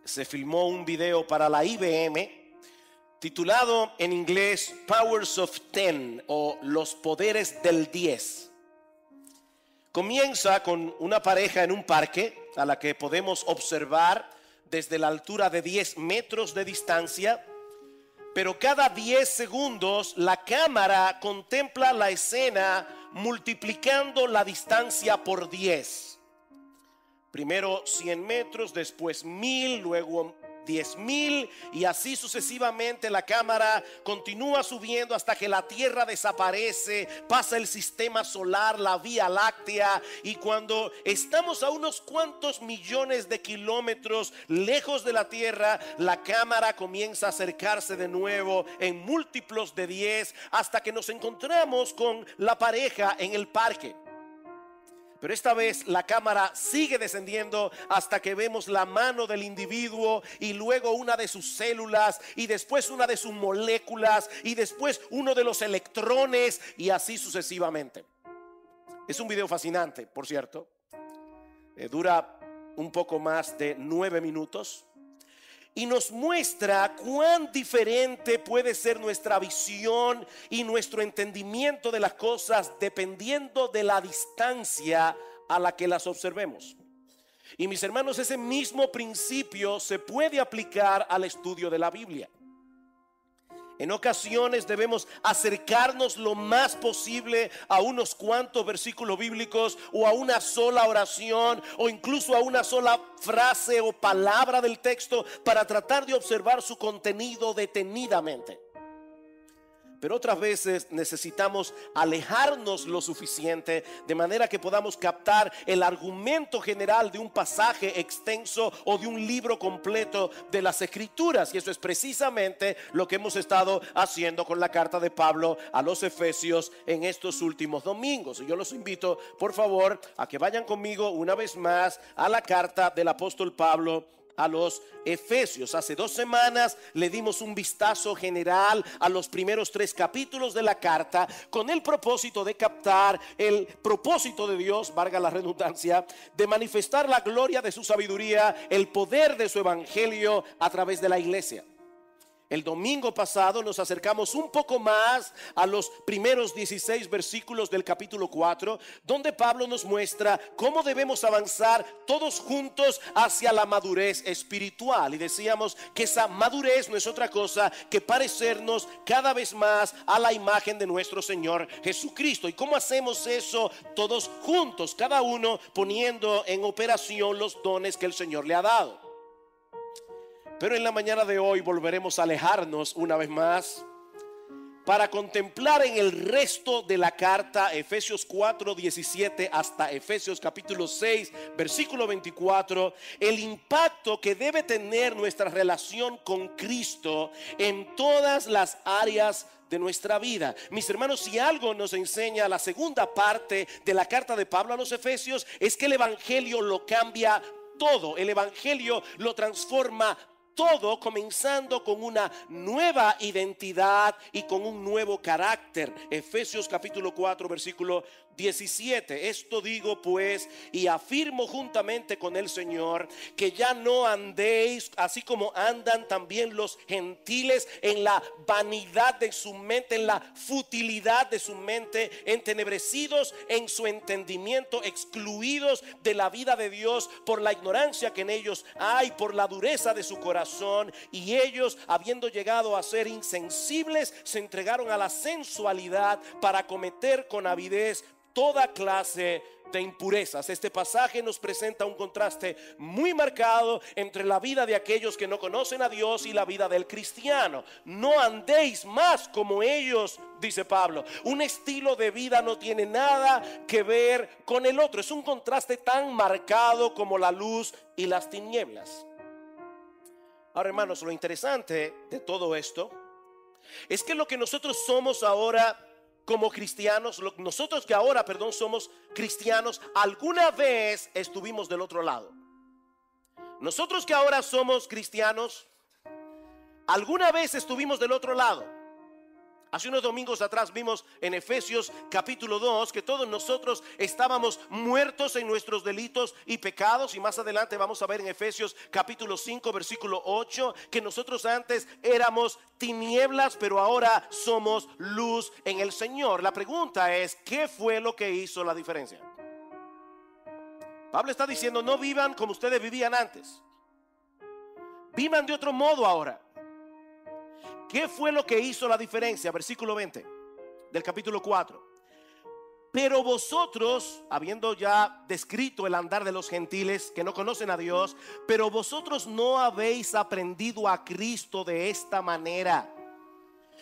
se filmó un video para la IBM titulado en inglés Powers of 10 o Los Poderes del 10. Comienza con una pareja en un parque a la que podemos observar desde la altura de 10 metros de distancia, pero cada 10 segundos la cámara contempla la escena multiplicando la distancia por 10. Primero 100 metros, después 1000, luego 10.000 y así sucesivamente. La cámara continúa subiendo hasta que la Tierra desaparece, pasa el sistema solar, la Vía Láctea, y cuando estamos a unos cuantos millones de kilómetros lejos de la Tierra, la cámara comienza a acercarse de nuevo en múltiplos de 10 hasta que nos encontramos con la pareja en el parque. Pero esta vez la cámara sigue descendiendo hasta que vemos la mano del individuo y luego una de sus células y después una de sus moléculas y después uno de los electrones y así sucesivamente. Es un video fascinante, por cierto. Dura un poco más de 9 minutos. Y nos muestra cuán diferente puede ser nuestra visión y nuestro entendimiento de las cosas dependiendo de la distancia a la que las observemos. Y mis hermanos, ese mismo principio se puede aplicar al estudio de la Biblia. En ocasiones debemos acercarnos lo más posible a unos cuantos versículos bíblicos o a una sola oración o incluso a una sola frase o palabra del texto para tratar de observar su contenido detenidamente. Pero otras veces necesitamos alejarnos lo suficiente de manera que podamos captar el argumento general de un pasaje extenso o de un libro completo de las Escrituras. Y eso es precisamente lo que hemos estado haciendo con la carta de Pablo a los Efesios en estos últimos domingos. Y yo los invito, por favor, a que vayan conmigo una vez más a la carta del apóstol Pablo a los Efesios. Hace 2 semanas le dimos un vistazo general a los primeros 3 capítulos de la carta con el propósito de captar el propósito de Dios, valga la redundancia, de manifestar la gloria de su sabiduría, el poder de su evangelio a través de la iglesia. El domingo pasado nos acercamos un poco más a los primeros 16 versículos del capítulo 4, donde Pablo nos muestra cómo debemos avanzar todos juntos hacia la madurez espiritual. Y decíamos que esa madurez no es otra cosa que parecernos cada vez más a la imagen de nuestro Señor Jesucristo. ¿Y cómo hacemos eso? Todos juntos, cada uno poniendo en operación los dones que el Señor le ha dado. Pero en la mañana de hoy volveremos a alejarnos una vez más para contemplar en el resto de la carta, Efesios 4:17 hasta Efesios capítulo 6 versículo 24, el impacto que debe tener nuestra relación con Cristo en todas las áreas de nuestra vida. Mis hermanos, si algo nos enseña la segunda parte de la carta de Pablo a los Efesios, es que el evangelio lo cambia todo. El evangelio lo transforma todo, comenzando con una nueva identidad y con un nuevo carácter. Efesios capítulo 4 versículo 17. Esto digo pues y afirmo juntamente con el Señor, que ya no andéis así como andan también los gentiles en la vanidad de su mente, en la futilidad de su mente, entenebrecidos en su entendimiento, excluidos de la vida de Dios por la ignorancia que en ellos hay, por la dureza de su corazón. Y ellos, habiendo llegado a ser insensibles, se entregaron a la sensualidad para cometer con avidez toda clase de impurezas. Este pasaje nos presenta un contraste muy marcado entre la vida de aquellos que no conocen a Dios y la vida del cristiano. No andéis más como ellos, dice Pablo. Un estilo de vida no tiene nada que ver con el otro. Es un contraste tan marcado como la luz y las tinieblas. Ahora, hermanos, lo interesante de todo esto es que lo que nosotros somos ahora como cristianos, nosotros que ahora, somos cristianos, alguna vez estuvimos del otro lado. Nosotros que ahora somos cristianos, alguna vez estuvimos del otro lado. Hace unos domingos atrás vimos en Efesios capítulo 2 que todos nosotros estábamos muertos en nuestros delitos y pecados. Y más adelante vamos a ver en Efesios capítulo 5 versículo 8 que nosotros antes éramos tinieblas, pero ahora somos luz en el Señor. La pregunta es, ¿qué fue lo que hizo la diferencia? Pablo está diciendo, no vivan como ustedes vivían antes. Vivan de otro modo ahora. ¿Qué fue lo que hizo la diferencia? Versículo 20 del capítulo 4. Pero vosotros, habiendo ya descrito el andar de los gentiles que no conocen a Dios, pero vosotros no habéis aprendido a Cristo de esta manera.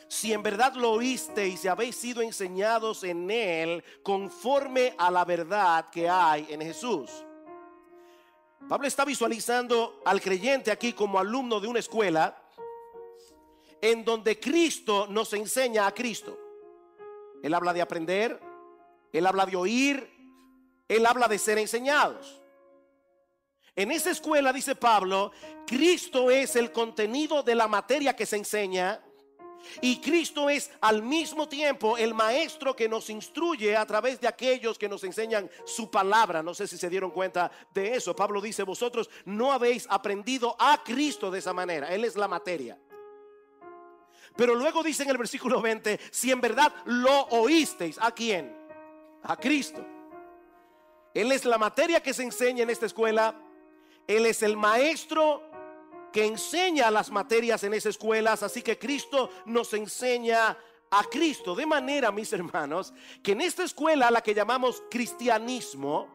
Si en verdad lo oísteis y habéis sido enseñados en Él conforme a la verdad que hay en Jesús. Pablo está visualizando al creyente aquí como alumno de una escuela en donde Cristo nos enseña a Cristo. Él habla de aprender, Él habla de oír, Él habla de ser enseñados. En esa escuela, dice Pablo, Cristo es el contenido de la materia que se enseña y Cristo es al mismo tiempo el maestro que nos instruye a través de aquellos que nos enseñan su palabra. No sé si se dieron cuenta de eso. Pablo dice, vosotros no habéis aprendido a Cristo de esa manera. Él es la materia. Pero luego dice en el versículo 20, si en verdad lo oísteis. ¿A quién? A Cristo. Él es la materia que se enseña en esta escuela. Él es el maestro que enseña las materias en esas escuelas. Así que Cristo nos enseña a Cristo. De manera, mis hermanos, que en esta escuela a la que llamamos cristianismo,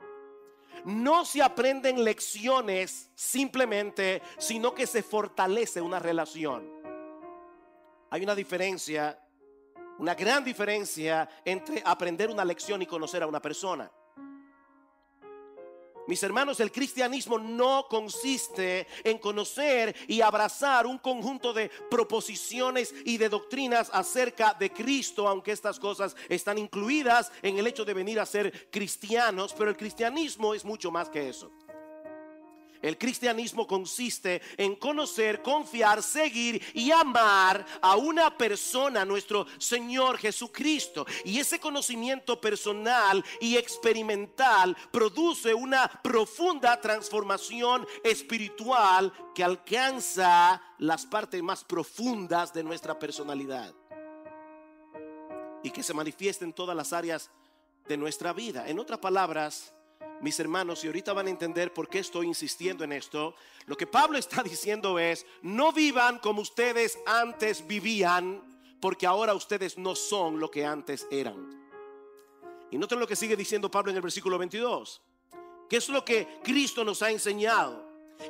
no se aprenden lecciones simplemente, sino que se fortalece una relación. Hay una diferencia, una gran diferencia entre aprender una lección y conocer a una persona. Mis hermanos, el cristianismo no consiste en conocer y abrazar un conjunto de proposiciones y de doctrinas acerca de Cristo, aunque estas cosas están incluidas en el hecho de venir a ser cristianos, pero el cristianismo es mucho más que eso. El cristianismo consiste en conocer, confiar, seguir y amar a una persona, nuestro Señor Jesucristo. Y ese conocimiento personal y experimental produce una profunda transformación espiritual que alcanza las partes más profundas de nuestra personalidad y que se manifiesta en todas las áreas de nuestra vida. En otras palabras, mis hermanos, y ahorita van a entender por qué estoy insistiendo en esto, lo que Pablo está diciendo es, no vivan como ustedes antes vivían, porque ahora ustedes no son lo que antes eran. Y noten lo que sigue diciendo Pablo en el versículo 22. ¿Qué es lo que Cristo nos ha enseñado?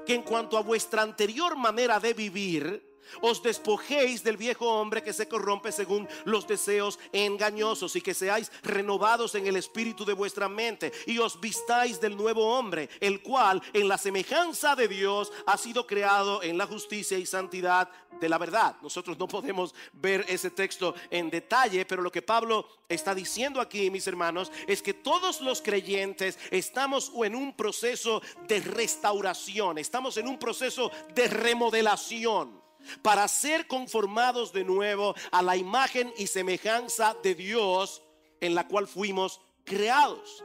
Que en cuanto a vuestra anterior manera de vivir, os despojéis del viejo hombre que se corrompe según los deseos engañosos, y que seáis renovados en el espíritu de vuestra mente, y os vistáis del nuevo hombre, el cual en la semejanza de Dios ha sido creado en la justicia y santidad de la verdad. Nosotros no podemos ver ese texto en detalle, pero lo que Pablo está diciendo aquí, mis hermanos, es que todos los creyentes estamos en un proceso de restauración, estamos en un proceso de remodelación, para ser conformados de nuevo a la imagen y semejanza de Dios en la cual fuimos creados.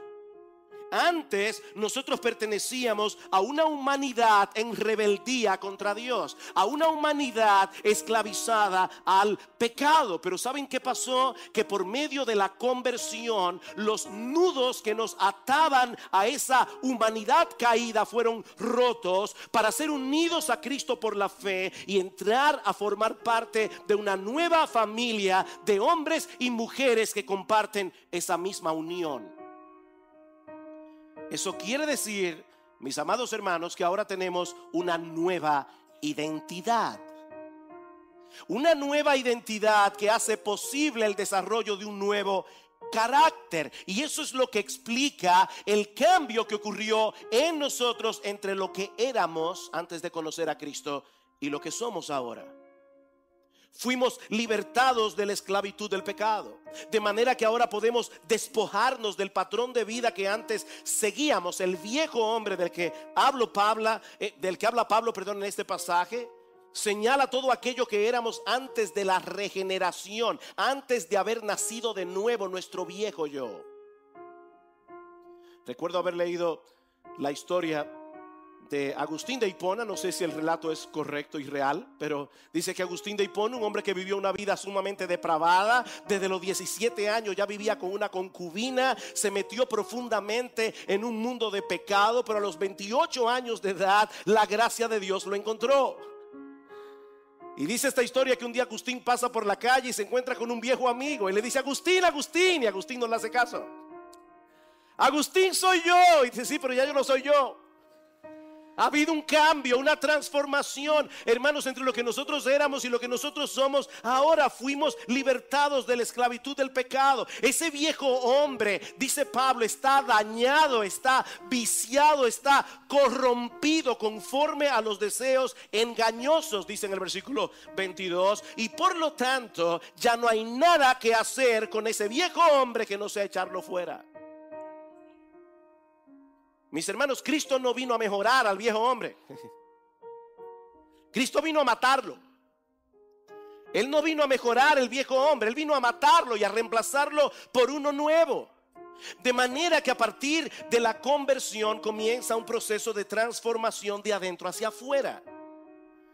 Antes nosotros pertenecíamos a una humanidad en rebeldía contra Dios, a una humanidad esclavizada al pecado. Pero ¿saben qué pasó? Que por medio de la conversión, los nudos que nos ataban a esa humanidad caída fueron rotos para ser unidos a Cristo por la fe y entrar a formar parte de una nueva familia de hombres y mujeres que comparten esa misma unión. Eso quiere decir, mis amados hermanos, que ahora tenemos una nueva identidad. Una nueva identidad que hace posible el desarrollo de un nuevo carácter. Y eso es lo que explica el cambio que ocurrió en nosotros entre lo que éramos antes de conocer a Cristo y lo que somos ahora. Fuimos libertados de la esclavitud del pecado, de manera que ahora podemos despojarnos del patrón de vida que antes seguíamos. El viejo hombre del que habla Pablo, en este pasaje, señala todo aquello que éramos antes de la regeneración, antes de haber nacido de nuevo nuestro viejo yo. Recuerdo haber leído la historia de Agustín de Hipona, no sé si el relato es correcto y real, pero dice que Agustín de Hipona, un hombre que vivió una vida sumamente depravada, desde los 17 años ya vivía con una concubina, se metió profundamente en un mundo de pecado, pero a los 28 años de edad la gracia de Dios lo encontró. Y dice esta historia que un día Agustín pasa por la calle y se encuentra con un viejo amigo y le dice: Agustín, Agustín, y Agustín no le hace caso. Agustín, soy yo. Y dice: sí, pero ya yo no soy yo. Ha habido un cambio, una transformación, hermanos, entre lo que nosotros éramos y lo que nosotros somos. Ahora fuimos libertados de la esclavitud del pecado. Ese viejo hombre, dice Pablo, está dañado, está viciado, está corrompido conforme a los deseos engañosos, dice en el versículo 22. Y por lo tanto ya no hay nada que hacer con ese viejo hombre que no sea echarlo fuera. Mis hermanos, Cristo no vino a mejorar al viejo hombre. Cristo vino a matarlo. Él no vino a mejorar el viejo hombre, Él vino a matarlo y a reemplazarlo por uno nuevo. De manera que a partir de la conversión comienza un proceso de transformación de adentro hacia afuera.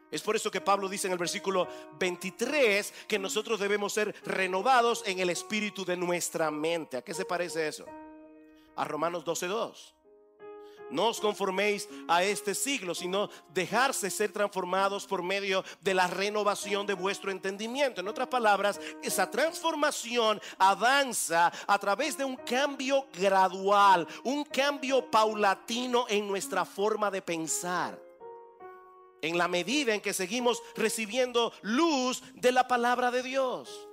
Es por eso que Pablo dice en el versículo 23 que nosotros debemos ser renovados en el espíritu de nuestra mente. ¿A qué se parece eso? A Romanos 12:2. No os conforméis a este siglo, sino dejarse ser transformados por medio de la renovación de vuestro entendimiento. En otras palabras, esa transformación avanza a través de un cambio gradual, un cambio paulatino en nuestra forma de pensar, en la medida en que seguimos recibiendo luz de la palabra de Dios.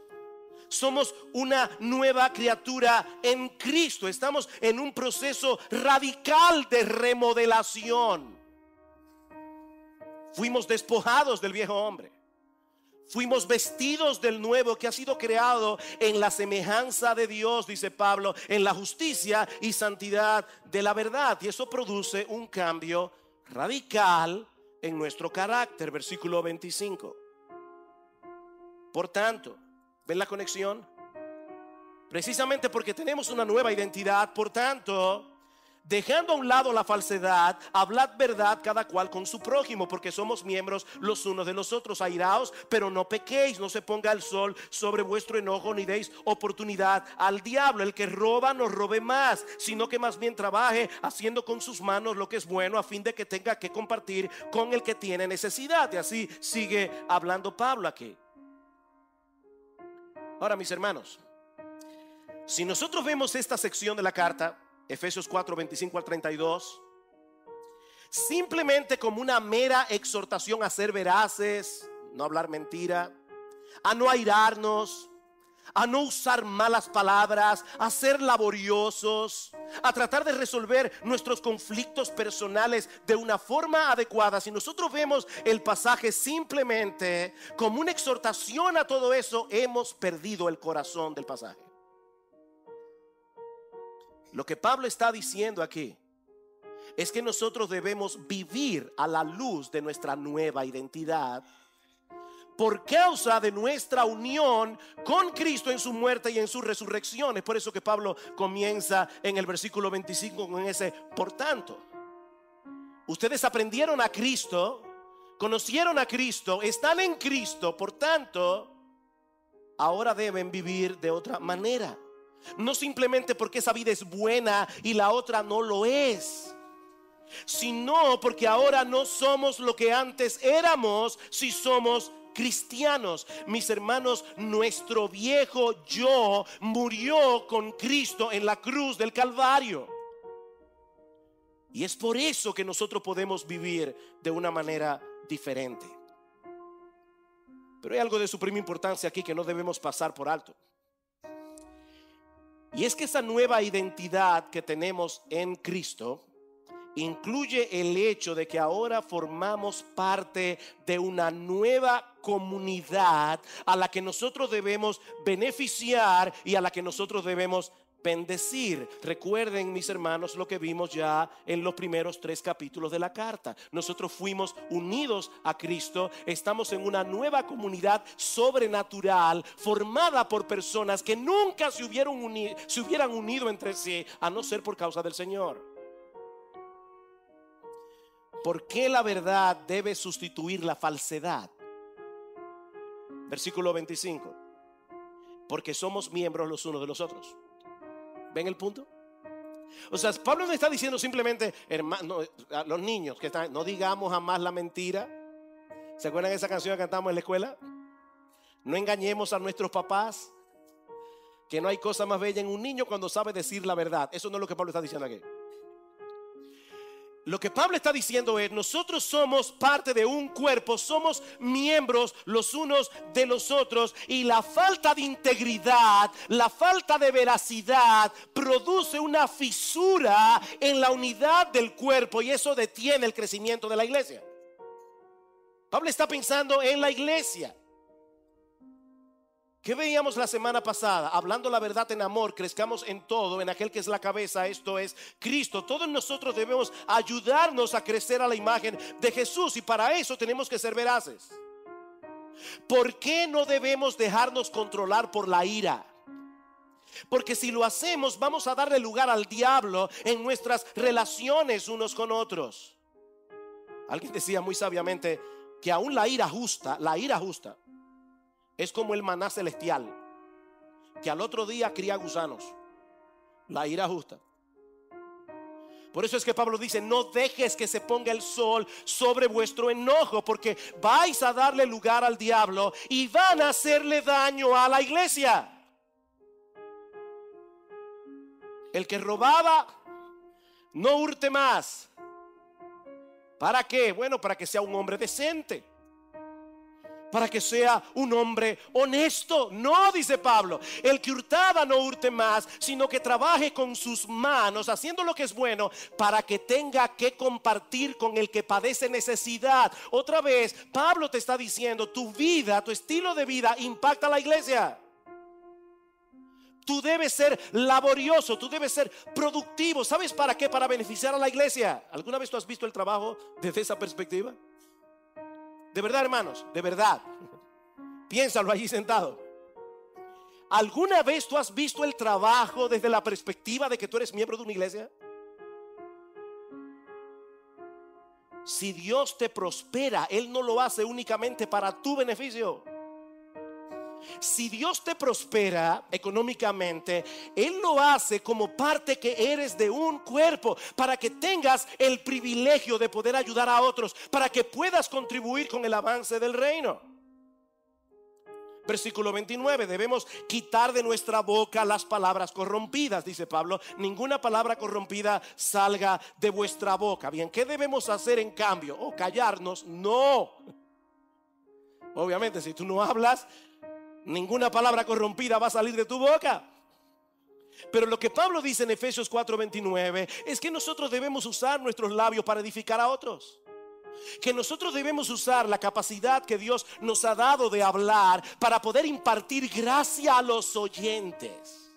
Somos una nueva criatura en Cristo. Estamos en un proceso radical de remodelación. Fuimos despojados del viejo hombre. Fuimos vestidos del nuevo que ha sido creado en la semejanza de Dios, dice Pablo, en la justicia y santidad de la verdad. Y eso produce un cambio radical en nuestro carácter. Versículo 25. Por tanto, ¿ven la conexión? Precisamente porque tenemos una nueva identidad, por tanto, dejando a un lado la falsedad, hablad verdad cada cual con su prójimo, porque somos miembros los unos de los otros. Airaos, pero no pequéis, no se ponga el sol sobre vuestro enojo, ni deis oportunidad al diablo. El que roba no robe más, sino que más bien trabaje haciendo con sus manos lo que es bueno, a fin de que tenga que compartir con el que tiene necesidad. Y así sigue hablando Pablo aquí. Ahora, mis hermanos, si nosotros vemos esta sección de la carta, Efesios 4, 25 al 32, simplemente como una mera exhortación a ser veraces, no hablar mentira, a no airarnos, a no usar malas palabras, a ser laboriosos, a tratar de resolver nuestros conflictos personales de una forma adecuada. Si nosotros vemos el pasaje simplemente como una exhortación a todo eso, hemos perdido el corazón del pasaje. Lo que Pablo está diciendo aquí es que nosotros debemos vivir a la luz de nuestra nueva identidad por causa de nuestra unión con Cristo en su muerte y en su resurrección. Es por eso que Pablo comienza en el versículo 25 con ese por tanto. Ustedes aprendieron a Cristo, conocieron a Cristo, están en Cristo, por tanto, ahora deben vivir de otra manera. No simplemente porque esa vida es buena y la otra no lo es, sino porque ahora no somos lo que antes éramos si somos cristianos. Mis hermanos, nuestro viejo yo murió con Cristo en la cruz del Calvario. Y es por eso que nosotros podemos vivir de una manera diferente. Pero hay algo de suprema importancia aquí que no debemos pasar por alto. Y es que esa nueva identidad que tenemos en Cristo incluye el hecho de que ahora formamos parte de una nueva comunidad a la que nosotros debemos beneficiar y a la que nosotros debemos bendecir. Recuerden, mis hermanos, lo que vimos ya en los primeros 3 capítulos de la carta. Nosotros fuimos unidos a Cristo. Estamos en una nueva comunidad sobrenatural formada por personas que nunca se hubieran unido entre sí, a no ser por causa del Señor. ¿Por qué la verdad debe sustituir la falsedad? Versículo 25. Porque somos miembros los unos de los otros. ¿Ven el punto? O sea, Pablo no está diciendo simplemente, hermano, a los niños que están, no digamos jamás la mentira. ¿Se acuerdan de esa canción que cantamos en la escuela? No engañemos a nuestros papás. Que no hay cosa más bella en un niño cuando sabe decir la verdad. Eso no es lo que Pablo está diciendo aquí. Lo que Pablo está diciendo es, nosotros somos parte de un cuerpo, somos miembros los unos de los otros, y la falta de integridad, la falta de veracidad produce una fisura en la unidad del cuerpo, y eso detiene el crecimiento de la iglesia. Pablo está pensando en la iglesia. ¿Qué veíamos la semana pasada? Hablando la verdad en amor, crezcamos en todo, en aquel que es la cabeza, esto es Cristo. Todos nosotros debemos ayudarnos a crecer a la imagen de Jesús, y para eso tenemos que ser veraces. ¿Por qué no debemos dejarnos controlar por la ira? Porque si lo hacemos, vamos a darle lugar al diablo en nuestras relaciones unos con otros. Alguien decía muy sabiamente que aún la ira justa es como el maná celestial, que al otro día cría gusanos. La ira justa. Por eso es que Pablo dice, no dejes que se ponga el sol sobre vuestro enojo, porque vais a darle lugar al diablo y van a hacerle daño a la iglesia. El que robaba, no hurte más. ¿Para qué? Bueno, para que sea un hombre decente, para que sea un hombre honesto. No, dice Pablo, el que hurtaba no hurte más, sino que trabaje con sus manos, haciendo lo que es bueno, para que tenga que compartir con el que padece necesidad. Otra vez, Pablo te está diciendo, tu vida, tu estilo de vida impacta a la iglesia. Tú debes ser laborioso, tú debes ser productivo. ¿Sabes para qué? Para beneficiar a la iglesia. ¿Alguna vez tú has visto el trabajo desde esa perspectiva? De verdad, hermanos, de verdad. Piénsalo allí sentado. ¿Alguna vez tú has visto el trabajo desde la perspectiva de que tú eres miembro de una iglesia? Si Dios te prospera, Él no lo hace únicamente para tu beneficio. Si Dios te prospera económicamente, Él lo hace como parte que eres de un cuerpo, para que tengas el privilegio de poder ayudar a otros, para que puedas contribuir con el avance del reino. Versículo 29, debemos quitar de nuestra boca las palabras corrompidas, dice Pablo. Ninguna palabra corrompida salga de vuestra boca. Bien, ¿qué debemos hacer en cambio? ¿O callarnos? No. Obviamente, si tú no hablas, ninguna palabra corrompida va a salir de tu boca. Pero lo que Pablo dice en Efesios 4:29 es que nosotros debemos usar nuestros labios para edificar a otros. Que nosotros debemos usar la capacidad que Dios nos ha dado de hablar para poder impartir gracia a los oyentes.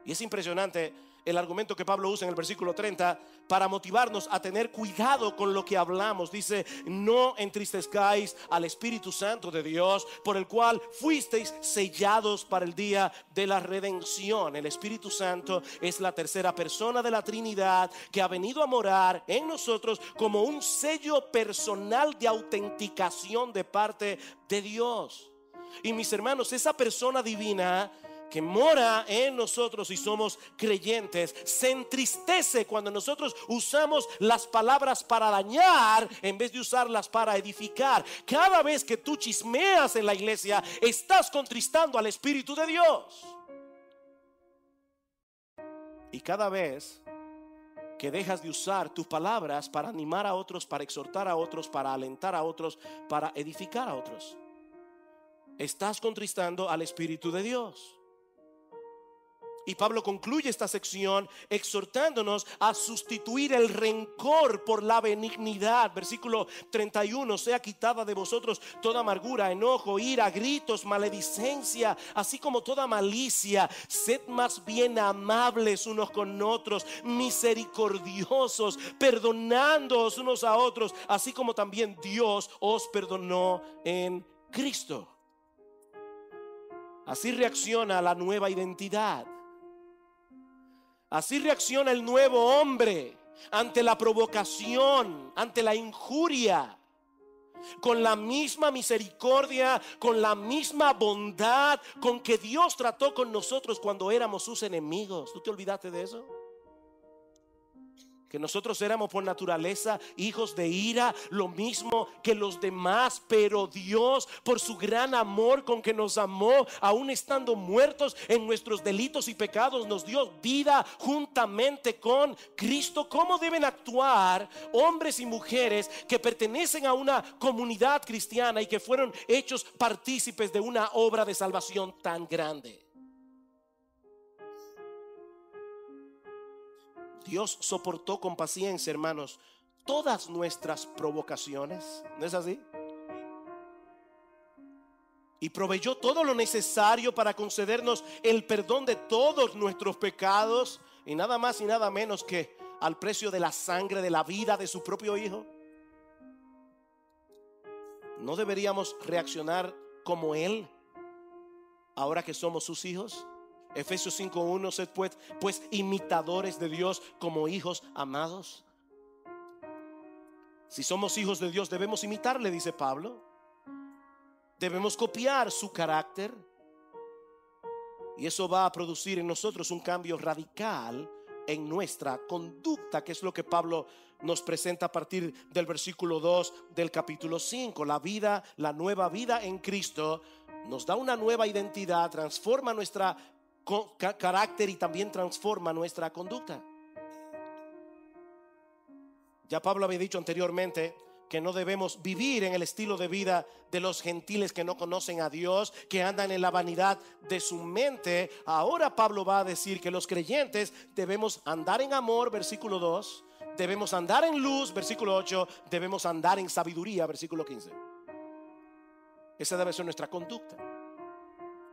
Y es impresionante el argumento que Pablo usa en el versículo 30 para motivarnos a tener cuidado con lo que hablamos. Dice, no entristezcáis al Espíritu Santo de Dios, por el cual fuisteis sellados para el día de la redención. El Espíritu Santo es la tercera persona de la Trinidad que ha venido a morar en nosotros como un sello personal de autenticación de parte de Dios. Y mis hermanos, esa persona divina que mora en nosotros y somos creyentes, se entristece cuando nosotros usamos las palabras para dañar en vez de usarlas para edificar. Cada vez que tú chismeas en la iglesia, estás contristando al Espíritu de Dios. Y cada vez que dejas de usar tus palabras para animar a otros, para exhortar a otros, para alentar a otros, para edificar a otros, estás contristando al Espíritu de Dios. Y Pablo concluye esta sección exhortándonos a sustituir el rencor por la benignidad. Versículo 31: sea quitada de vosotros toda amargura, enojo, ira, gritos, maledicencia, así como toda malicia. Sed más bien amables unos con otros, misericordiosos, perdonándoos unos a otros, así como también Dios os perdonó en Cristo. Así reacciona la nueva identidad. Así reacciona el nuevo hombre ante la provocación, ante la injuria, con la misma misericordia, con la misma bondad con que Dios trató con nosotros cuando éramos sus enemigos. ¿Tú te olvidaste de eso? Que nosotros éramos por naturaleza hijos de ira, lo mismo que los demás, pero Dios, por su gran amor con que nos amó, aún estando muertos en nuestros delitos y pecados, nos dio vida juntamente con Cristo. ¿Cómo deben actuar hombres y mujeres que pertenecen a una comunidad cristiana y que fueron hechos partícipes de una obra de salvación tan grande? Dios soportó con paciencia, hermanos, todas nuestras provocaciones. ¿No es así? Y proveyó todo lo necesario para concedernos el perdón de todos nuestros pecados, y nada más y nada menos que al precio de la sangre, de la vida de su propio Hijo. ¿No deberíamos reaccionar como Él ahora que somos sus hijos? Efesios 5:1: sed pues imitadores de Dios como hijos amados. Si somos hijos de Dios, debemos imitarle, dice Pablo. Debemos copiar su carácter. Y eso va a producir en nosotros un cambio radical en nuestra conducta, que es lo que Pablo nos presenta a partir del versículo 2 del capítulo 5. La vida, la nueva vida en Cristo nos da una nueva identidad, transforma nuestra carácter y también transforma nuestra conducta. Ya Pablo había dicho anteriormente que no debemos vivir en el estilo de vida de los gentiles que no conocen a Dios, que andan en la vanidad de su mente. Ahora Pablo va a decir que los creyentes debemos andar en amor, versículo 2, debemos andar en luz, versículo 8, debemos andar en sabiduría, versículo 15. Esa debe ser nuestra conducta.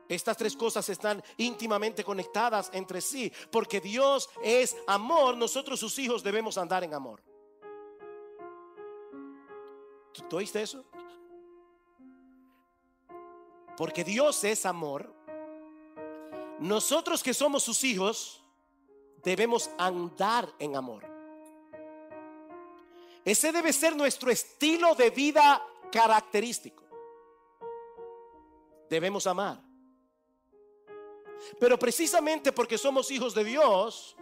Estas tres cosas están íntimamente conectadas entre sí, porque Dios es amor. Nosotros, sus hijos, debemos andar en amor. ¿Tú oíste eso? Porque Dios es amor. Nosotros, que somos sus hijos, debemos andar en amor. Ese debe ser nuestro estilo de vida característico. Debemos amar. Pero precisamente porque somos hijos de Dios,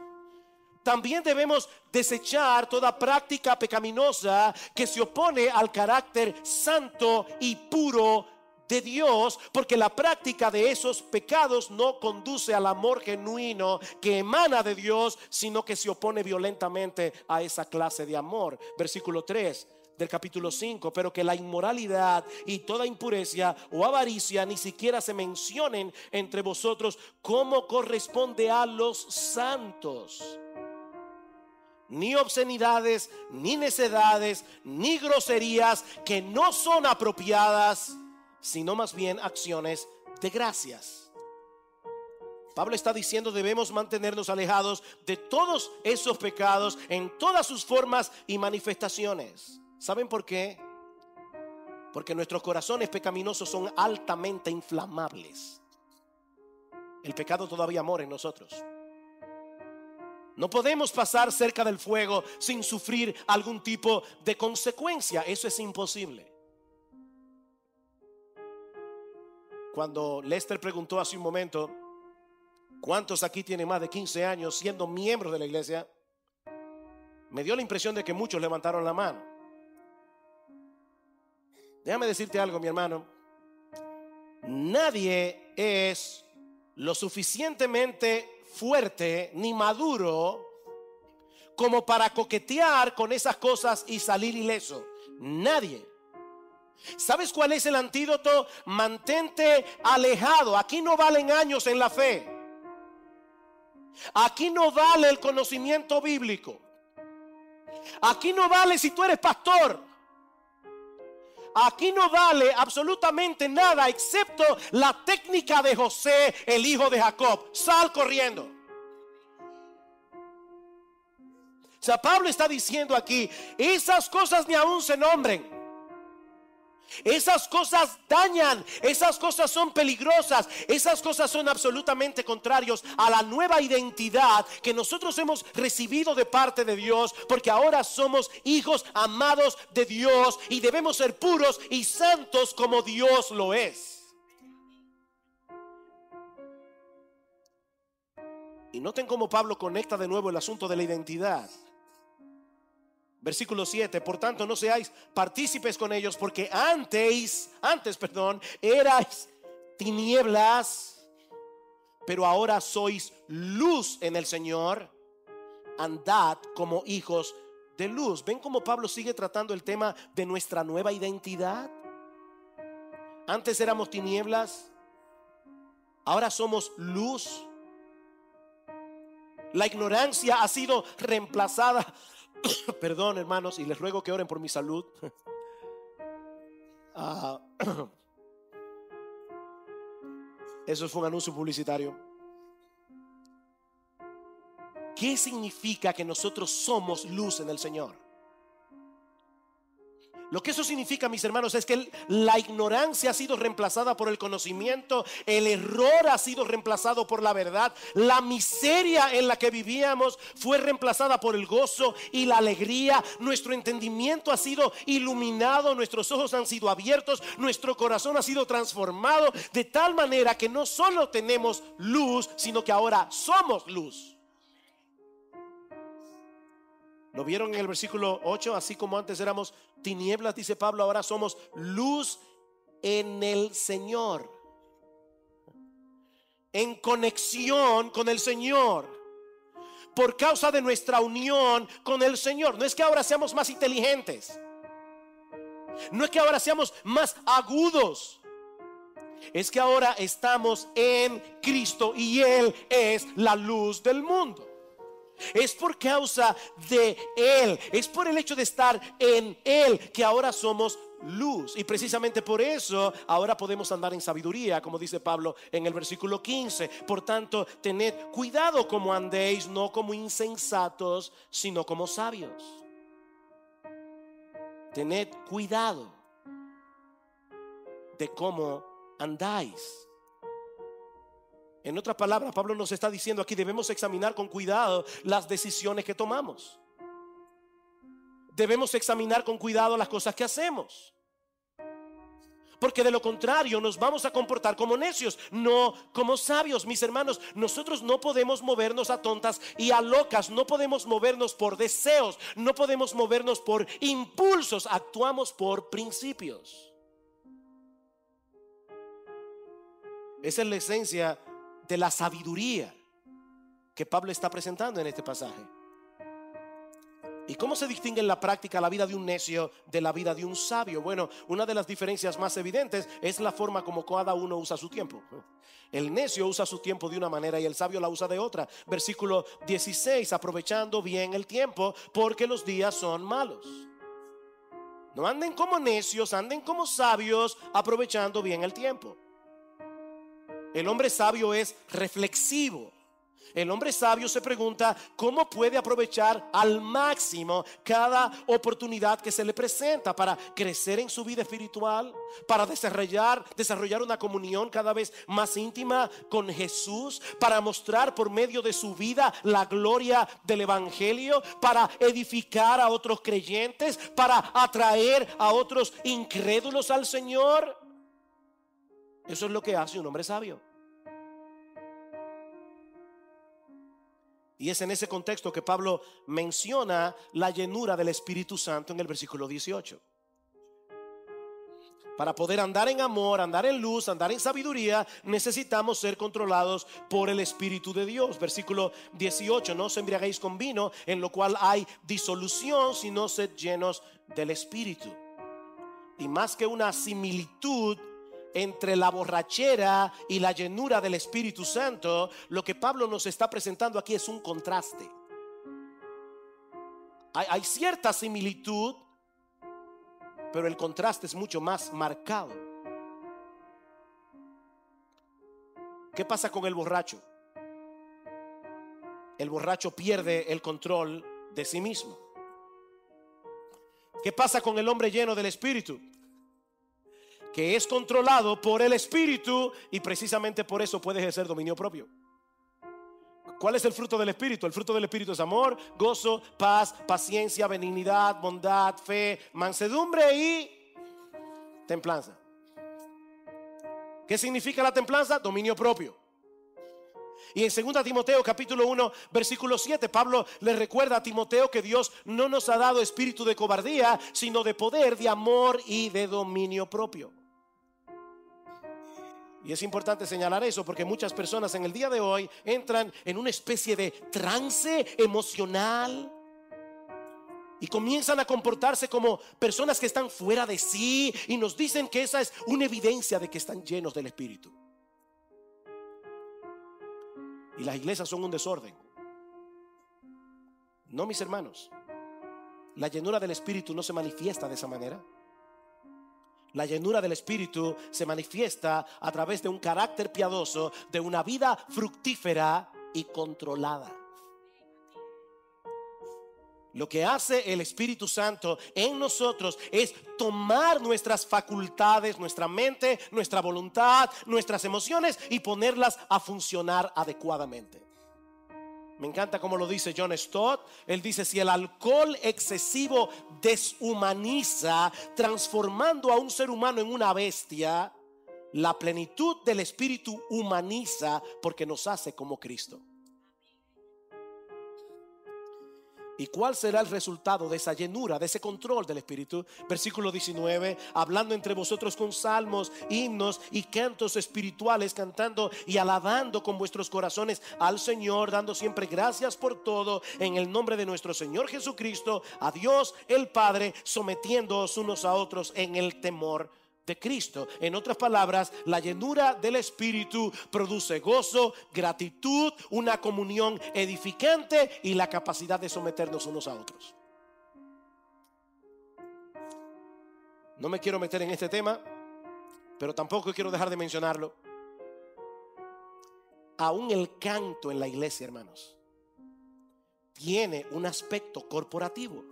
también debemos desechar toda práctica pecaminosa que se opone al carácter santo y puro de Dios, porque la práctica de esos pecados no conduce al amor genuino que emana de Dios, sino que se opone violentamente a esa clase de amor. Versículo 3 del capítulo 5: pero que la inmoralidad y toda impureza o avaricia ni siquiera se mencionen entre vosotros, como corresponde a los santos. Ni obscenidades, ni necedades, ni groserías que no son apropiadas, sino más bien acciones de gracias. Pablo está diciendo: debemos mantenernos alejados de todos esos pecados en todas sus formas y manifestaciones. ¿Saben por qué? Porque nuestros corazones pecaminosos son altamente inflamables. El pecado todavía mora en nosotros. No podemos pasar cerca del fuego sin sufrir algún tipo de consecuencia. Eso es imposible. Cuando Lester preguntó hace un momento ¿cuántos aquí tienen más de 15 años siendo miembros de la iglesia?, me dio la impresión de que muchos levantaron la mano. Déjame decirte algo, mi hermano. Nadie es lo suficientemente fuerte ni maduro como para coquetear con esas cosas y salir ileso. Nadie. ¿Sabes cuál es el antídoto? Mantente alejado. Aquí no valen años en la fe. Aquí no vale el conocimiento bíblico. Aquí no vale si tú eres pastor. Aquí no vale absolutamente nada excepto la técnica de José, el hijo de Jacob. Sal corriendo. O sea, Pablo está diciendo aquí, esas cosas ni aún se nombren. Esas cosas dañan, esas cosas son peligrosas, esas cosas son absolutamente contrarios a la nueva identidad que nosotros hemos recibido de parte de Dios, porque ahora somos hijos amados de Dios y debemos ser puros y santos como Dios lo es. Y noten cómo Pablo conecta de nuevo el asunto de la identidad. Versículo 7, por tanto no seáis partícipes con ellos, porque antes, erais tinieblas, pero ahora sois luz en el Señor. Andad como hijos de luz. ¿Ven cómo Pablo sigue tratando el tema de nuestra nueva identidad? Antes éramos tinieblas, ahora somos luz. La ignorancia ha sido reemplazada. Perdón, hermanos, y les ruego que oren por mi salud. Eso fue un anuncio publicitario. ¿Qué significa que nosotros somos luz en el Señor? Lo que eso significa, mis hermanos, es que la ignorancia ha sido reemplazada por el conocimiento, el error ha sido reemplazado por la verdad, la miseria en la que vivíamos fue reemplazada por el gozo y la alegría, nuestro entendimiento ha sido iluminado, nuestros ojos han sido abiertos, nuestro corazón ha sido transformado, de tal manera que no solo tenemos luz, sino que ahora somos luz. ¿Lo vieron en el versículo 8? Así como antes éramos tinieblas, dice Pablo, ahora somos luz en el Señor. En conexión con el Señor. Por causa de nuestra unión con el Señor. No es que ahora seamos más inteligentes. No es que ahora seamos más agudos. Es que ahora estamos en Cristo y Él es la luz del mundo. Es por causa de Él, es por el hecho de estar en Él que ahora somos luz. Y precisamente por eso ahora podemos andar en sabiduría, como dice Pablo en el versículo 15. Por tanto, tened cuidado como andéis, no como insensatos, sino como sabios. Tened cuidado de cómo andáis. En otras palabras, Pablo nos está diciendo aquí, debemos examinar con cuidado las decisiones que tomamos. Debemos examinar con cuidado las cosas que hacemos. Porque de lo contrario nos vamos a comportar como necios, no como sabios. Mis hermanos, nosotros no podemos movernos a tontas y a locas. No podemos movernos por deseos. No podemos movernos por impulsos. Actuamos por principios. Esa es la esencia de la sabiduría que Pablo está presentando en este pasaje. ¿Y cómo se distingue en la práctica la vida de un necio de la vida de un sabio? Bueno, una de las diferencias más evidentes es la forma como cada uno usa su tiempo. El necio usa su tiempo de una manera y el sabio la usa de otra. Versículo 16, aprovechando bien el tiempo porque los días son malos. No anden como necios, anden como sabios, aprovechando bien el tiempo. El hombre sabio es reflexivo. El hombre sabio se pregunta cómo puede aprovechar al máximo cada oportunidad que se le presenta para crecer en su vida espiritual, para desarrollar una comunión cada vez más íntima con Jesús, para mostrar por medio de su vida la gloria del evangelio, para edificar a otros creyentes, para atraer a otros incrédulos al Señor. Eso es lo que hace un hombre sabio. Y es en ese contexto que Pablo menciona la llenura del Espíritu Santo en el versículo 18. Para poder andar en amor, andar en luz, andar en sabiduría, necesitamos ser controlados por el Espíritu de Dios. Versículo 18, no os embriaguéis con vino, en lo cual hay disolución, sino sed llenos del Espíritu. Y más que una similitud, entre la borrachera y la llenura del Espíritu Santo, lo que Pablo nos está presentando aquí es un contraste. Hay cierta similitud, pero el contraste es mucho más marcado. ¿Qué pasa con el borracho? El borracho pierde el control de sí mismo. ¿Qué pasa con el hombre lleno del Espíritu? Que es controlado por el Espíritu y precisamente por eso puede ejercer dominio propio. ¿Cuál es el fruto del Espíritu? El fruto del Espíritu es amor, gozo, paz, paciencia, benignidad, bondad, fe, mansedumbre y templanza. ¿Qué significa la templanza? Dominio propio. Y en 2 Timoteo capítulo 1 versículo 7, Pablo le recuerda a Timoteo que Dios no nos ha dado espíritu de cobardía, sino de poder, de amor y de dominio propio. Y es importante señalar eso porque muchas personas en el día de hoy entran en una especie de trance emocional y comienzan a comportarse como personas que están fuera de sí, y nos dicen que esa es una evidencia de que están llenos del Espíritu. Y las iglesias son un desorden. No, mis hermanos, la llenura del Espíritu no se manifiesta de esa manera. La llenura del Espíritu se manifiesta a través de un carácter piadoso, de una vida fructífera y controlada. Lo que hace el Espíritu Santo en nosotros es tomar nuestras facultades, nuestra mente, nuestra voluntad, nuestras emociones y ponerlas a funcionar adecuadamente. Me encanta como lo dice John Stott. Él dice: si el alcohol excesivo deshumaniza, transformando a un ser humano en una bestia, la plenitud del Espíritu humaniza porque nos hace como Cristo. ¿Y cuál será el resultado de esa llenura, de ese control del Espíritu? Versículo 19, hablando entre vosotros con salmos, himnos y cantos espirituales, cantando y alabando con vuestros corazones al Señor, dando siempre gracias por todo en el nombre de nuestro Señor Jesucristo, a Dios el Padre, sometiéndoos unos a otros en el temor de Cristo. En otras palabras, la llenura del Espíritu produce gozo, gratitud, una comunión edificante y la capacidad de someternos unos a otros. No me quiero meter en este tema, pero tampoco quiero dejar de mencionarlo. Aún el canto en la iglesia, hermanos, tiene un aspecto corporativo.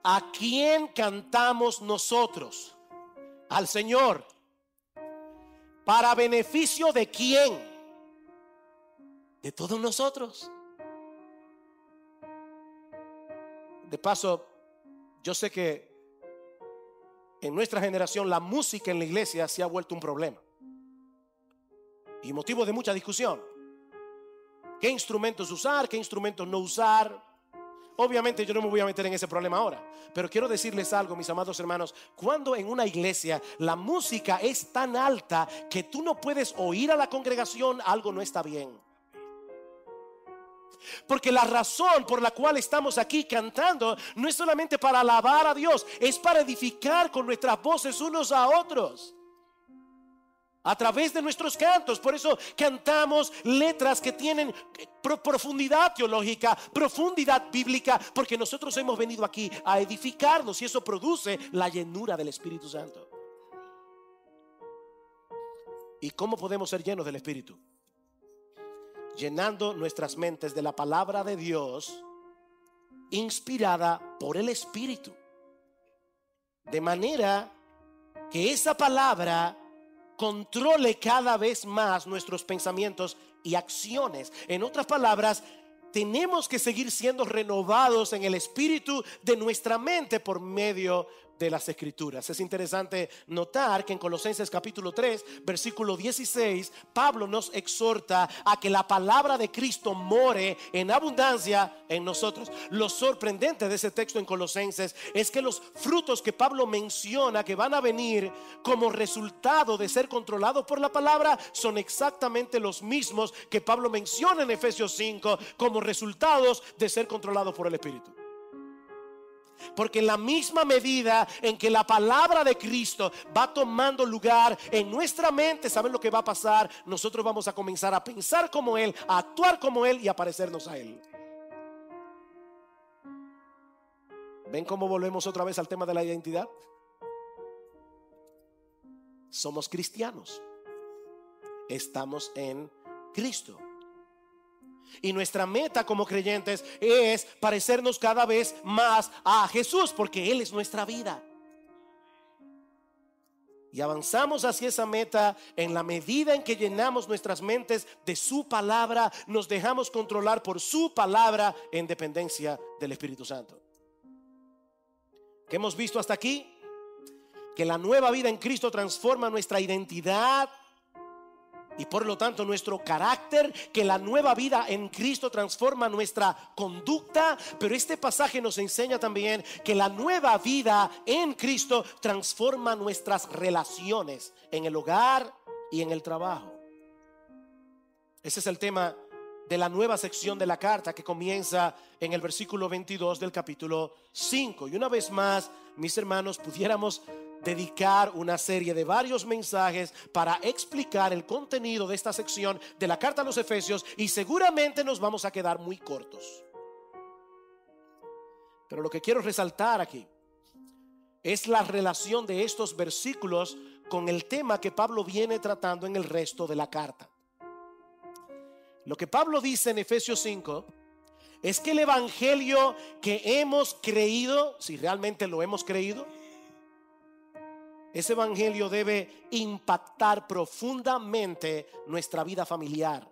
¿A quién cantamos nosotros? Al Señor. ¿Para beneficio de quién? De todos nosotros. De paso, yo sé que en nuestra generación la música en la iglesia se ha vuelto un problema y motivo de mucha discusión. ¿Qué instrumentos usar? ¿Qué instrumentos no usar? Obviamente yo no me voy a meter en ese problema ahora, pero quiero decirles algo, mis amados hermanos. Cuando en una iglesia la música es tan alta que tú no puedes oír a la congregación, algo no está bien. Porque la razón por la cual estamos aquí cantando no es solamente para alabar a Dios, es para edificar con nuestras voces unos a otros a través de nuestros cantos. Por eso cantamos letras que tienen profundidad teológica, profundidad bíblica, porque nosotros hemos venido aquí a edificarnos y eso produce la llenura del Espíritu Santo. ¿Y cómo podemos ser llenos del Espíritu? Llenando nuestras mentes de la palabra de Dios inspirada por el Espíritu, de manera que esa palabra controle cada vez más nuestros pensamientos y acciones. En otras palabras, tenemos que seguir siendo renovados en el espíritu de nuestra mente por medio de las Escrituras. Es interesante notar que en Colosenses capítulo 3 versículo 16 Pablo nos exhorta a que la palabra de Cristo more en abundancia en nosotros. Lo sorprendente de ese texto en Colosenses es que los frutos que Pablo menciona que van a venir como resultado de ser controlados por la palabra son exactamente los mismos que Pablo menciona en Efesios 5 como resultados de ser controlados por el Espíritu. Porque en la misma medida en que la palabra de Cristo va tomando lugar en nuestra mente, ¿saben lo que va a pasar? Nosotros vamos a comenzar a pensar como Él, a actuar como Él y a parecernos a Él. ¿Ven cómo volvemos otra vez al tema de la identidad? Somos cristianos. Estamos en Cristo. Y nuestra meta como creyentes es parecernos cada vez más a Jesús, porque Él es nuestra vida. Y avanzamos hacia esa meta en la medida en que llenamos nuestras mentes de su palabra, nos dejamos controlar por su palabra en dependencia del Espíritu Santo. ¿Qué hemos visto hasta aquí? Que la nueva vida en Cristo transforma nuestra identidad y por lo tanto nuestro carácter, que la nueva vida en Cristo transforma nuestra conducta. Pero este pasaje nos enseña también que la nueva vida en Cristo transforma nuestras relaciones en el hogar y en el trabajo. Ese es el tema de la nueva sección de la carta que comienza en el versículo 22 del capítulo 5. Y una vez más, mis hermanos, pudiéramos dedicar una serie de varios mensajes para explicar el contenido de esta sección de la carta a los Efesios, y seguramente nos vamos a quedar muy cortos. Pero lo que quiero resaltar aquí es la relación de estos versículos con el tema que Pablo viene tratando en el resto de la carta. Lo que Pablo dice en Efesios 5 es que el evangelio que hemos creído, si realmente lo hemos creído, ese evangelio debe impactar profundamente nuestra vida familiar.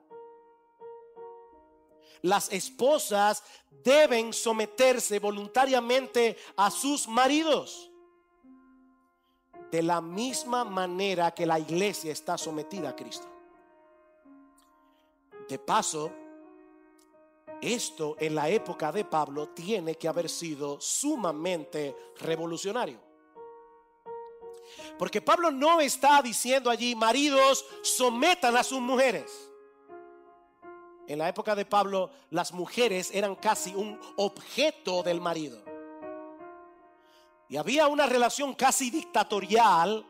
Las esposas deben someterse voluntariamente a sus maridos, de la misma manera que la iglesia está sometida a Cristo. De paso, esto en la época de Pablo tiene que haber sido sumamente revolucionario. Porque Pablo no está diciendo allí: maridos, sometan a sus mujeres. En la época de Pablo, las mujeres eran casi un objeto del marido. Y había una relación casi dictatorial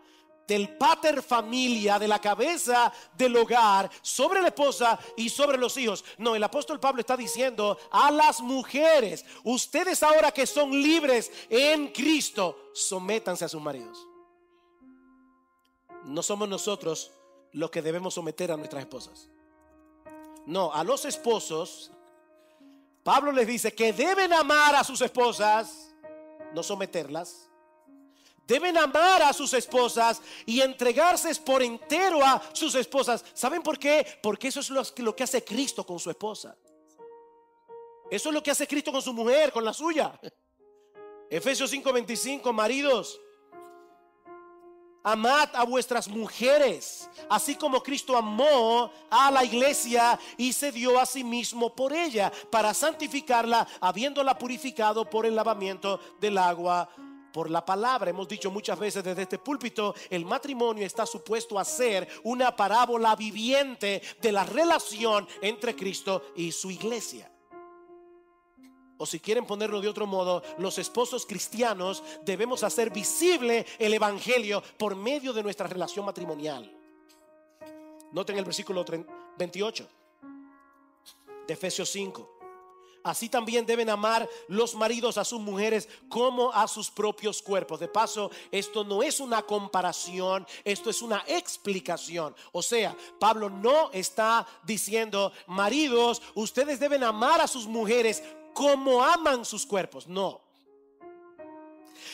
del pater familia, de la cabeza del hogar, sobre la esposa y sobre los hijos. No, el apóstol Pablo está diciendo a las mujeres: ustedes ahora que son libres en Cristo, sométanse a sus maridos. No somos nosotros los que debemos someter a nuestras esposas. No, a los esposos Pablo les dice que deben amar a sus esposas, no someterlas. Deben amar a sus esposas y entregarse por entero a sus esposas. ¿Saben por qué? Porque eso es lo que hace Cristo con su esposa. Eso es lo que hace Cristo con su mujer, con la suya. Efesios 5:25, maridos, amad a vuestras mujeres, así como Cristo amó a la iglesia y se dio a sí mismo por ella, para santificarla, habiéndola purificado por el lavamiento del agua por la palabra. Hemos dicho muchas veces desde este púlpito: el matrimonio está supuesto a ser una parábola viviente de la relación entre Cristo y su iglesia. O si quieren ponerlo de otro modo, los esposos cristianos debemos hacer visible el evangelio por medio de nuestra relación matrimonial. Noten el versículo 28 de Efesios 5. Así también deben amar los maridos a sus mujeres como a sus propios cuerpos. De paso, esto no es una comparación, esto es una explicación. O sea, Pablo no está diciendo: maridos, ustedes deben amar a sus mujeres como aman sus cuerpos. No.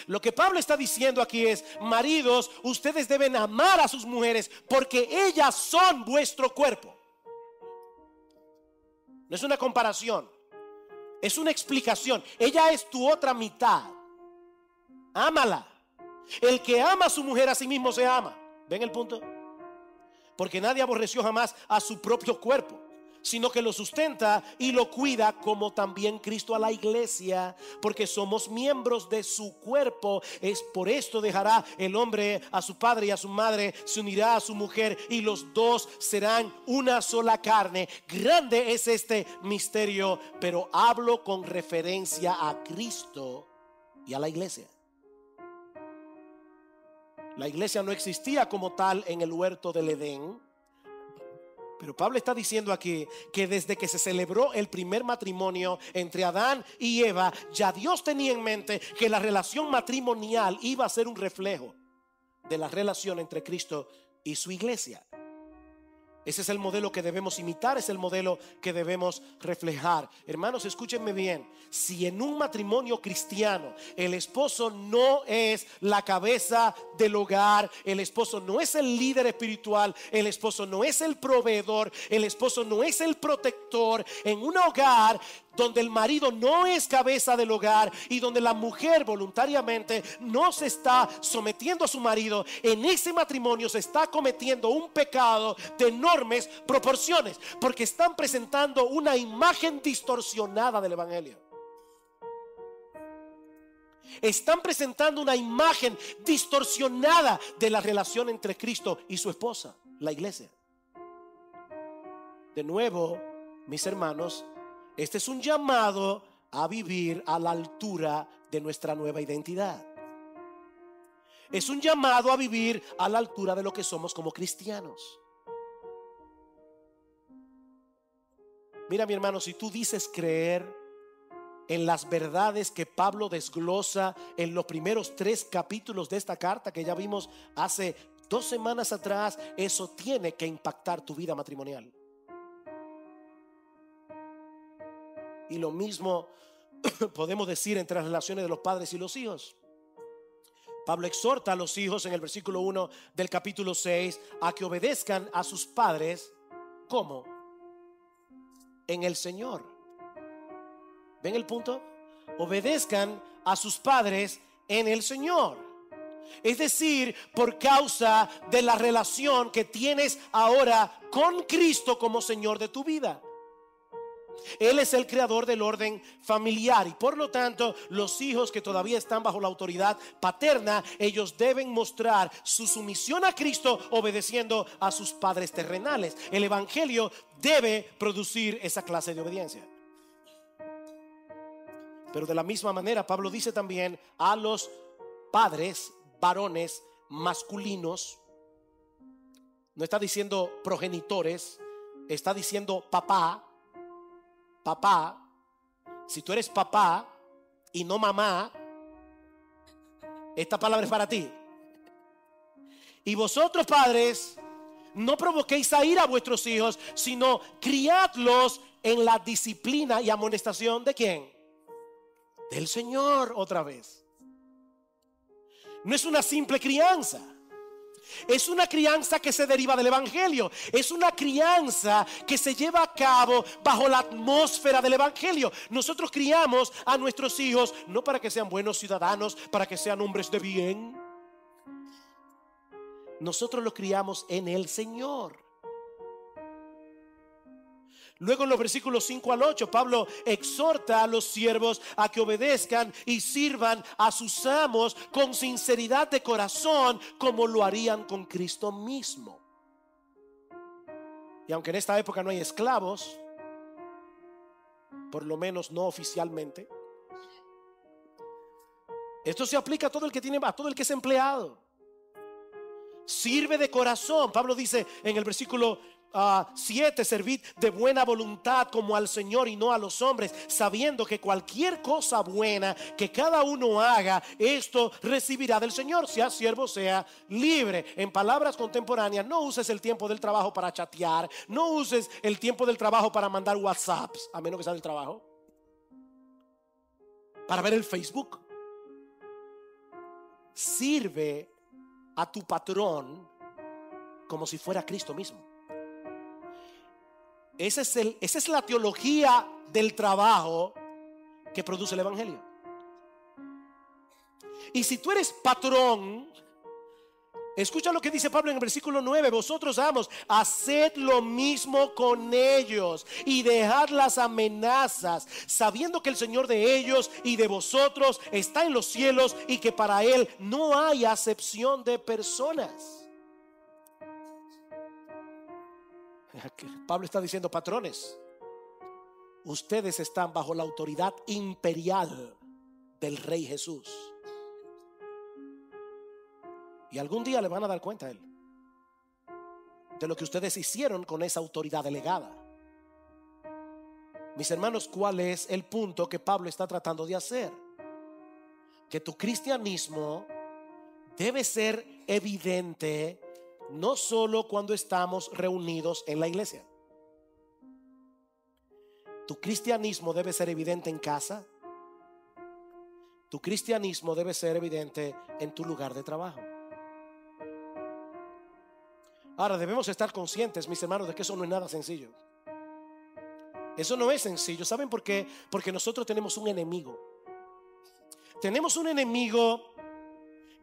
Lo que Pablo está diciendo aquí es: maridos, ustedes deben amar a sus mujeres porque ellas son vuestro cuerpo. No es una comparación, es una explicación. Ella es tu otra mitad. Ámala. El que ama a su mujer, a sí mismo se ama. ¿Ven el punto? Porque nadie aborreció jamás a su propio cuerpo, sino que lo sustenta y lo cuida, como también Cristo a la iglesia, porque somos miembros de su cuerpo. Es por esto dejará el hombre a su padre y a su madre, se unirá a su mujer, y los dos serán una sola carne. Grande es este misterio, pero hablo con referencia a Cristo y a la iglesia. La iglesia no existía como tal en el huerto del Edén, pero Pablo está diciendo aquí que desde que se celebró el primer matrimonio entre Adán y Eva, ya Dios tenía en mente que la relación matrimonial iba a ser un reflejo de la relación entre Cristo y su iglesia. Ese es el modelo que debemos imitar, es el modelo que debemos reflejar. Hermanos, escúchenme bien. Si en un matrimonio cristiano el esposo no es la cabeza del hogar, el esposo no es el líder espiritual, el esposo no es el proveedor, el esposo no es el protector, en un hogar donde el marido no es cabeza del hogar y donde la mujer voluntariamente no se está sometiendo a su marido, en ese matrimonio se está cometiendo un pecado de enormes proporciones, porque están presentando una imagen distorsionada del evangelio. Están presentando una imagen distorsionada de la relación entre Cristo y su esposa, la iglesia. De nuevo, mis hermanos, este es un llamado a vivir a la altura de nuestra nueva identidad. Es un llamado a vivir a la altura de lo que somos como cristianos. Mira, mi hermano, si tú dices creer en las verdades que Pablo desglosa en los primeros 3 capítulos de esta carta que ya vimos hace 2 semanas atrás, eso tiene que impactar tu vida matrimonial. Y lo mismo podemos decir entre las relaciones de los padres y los hijos. Pablo exhorta a los hijos en el versículo 1 del capítulo 6 a que obedezcan a sus padres. ¿Cómo? En el Señor. ¿Ven el punto? Obedezcan a sus padres en el Señor. Es decir, por causa de la relación que tienes ahora con Cristo como Señor de tu vida. Él es el creador del orden familiar y por lo tanto los hijos que todavía están bajo la autoridad paterna, ellos deben mostrar su sumisión a Cristo obedeciendo a sus padres terrenales. El evangelio debe producir esa clase de obediencia. Pero de la misma manera Pablo dice también a los padres varones masculinos, no está diciendo progenitores, está diciendo papá. Papá, si tú eres papá y no mamá, esta palabra es para ti. Y vosotros, padres, no provoquéis a ira a vuestros hijos, sino criadlos en la disciplina y amonestación ¿de quién? Del Señor. Otra vez, no es una simple crianza. Es una crianza que se deriva del evangelio. Es una crianza que se lleva a cabo bajo la atmósfera del evangelio. Nosotros criamos a nuestros hijos no para que sean buenos ciudadanos, para que sean hombres de bien. Nosotros los criamos en el Señor. Luego en los versículos 5 al 8 Pablo exhorta a los siervos a que obedezcan y sirvan a sus amos con sinceridad de corazón, como lo harían con Cristo mismo. Y aunque en esta época no hay esclavos, por lo menos no oficialmente, esto se aplica a todo el que tiene, a todo el que es empleado. Sirve de corazón. Pablo dice en el versículo 7, servid de buena voluntad como al Señor y no a los hombres, sabiendo que cualquier cosa buena que cada uno haga, esto recibirá del Señor, sea siervo, sea libre. En palabras contemporáneas, no uses el tiempo del trabajo para chatear, no uses el tiempo del trabajo para mandar WhatsApps, a menos que sea del trabajo, para ver el Facebook. Sirve a tu patrón como si fuera Cristo mismo. Esa es la teología del trabajo que produce el evangelio. Y si tú eres patrón, escucha lo que dice Pablo en el versículo 9: vosotros, amos, haced lo mismo con ellos y dejad las amenazas, sabiendo que el Señor de ellos y de vosotros está en los cielos y que para Él no hay acepción de personas. Pablo está diciendo: patrones, ustedes están bajo la autoridad imperial del Rey Jesús. Y algún día le van a dar cuenta a Él de lo que ustedes hicieron con esa autoridad delegada. Mis hermanos, ¿cuál es el punto que Pablo está tratando de hacer? Que tu cristianismo debe ser evidente no solo cuando estamos reunidos en la iglesia. Tu cristianismo debe ser evidente en casa. Tu cristianismo debe ser evidente en tu lugar de trabajo. Ahora debemos estar conscientes, mis hermanos, de que eso no es nada sencillo. Eso no es sencillo. ¿Saben por qué? Porque nosotros tenemos un enemigo. Tenemos un enemigo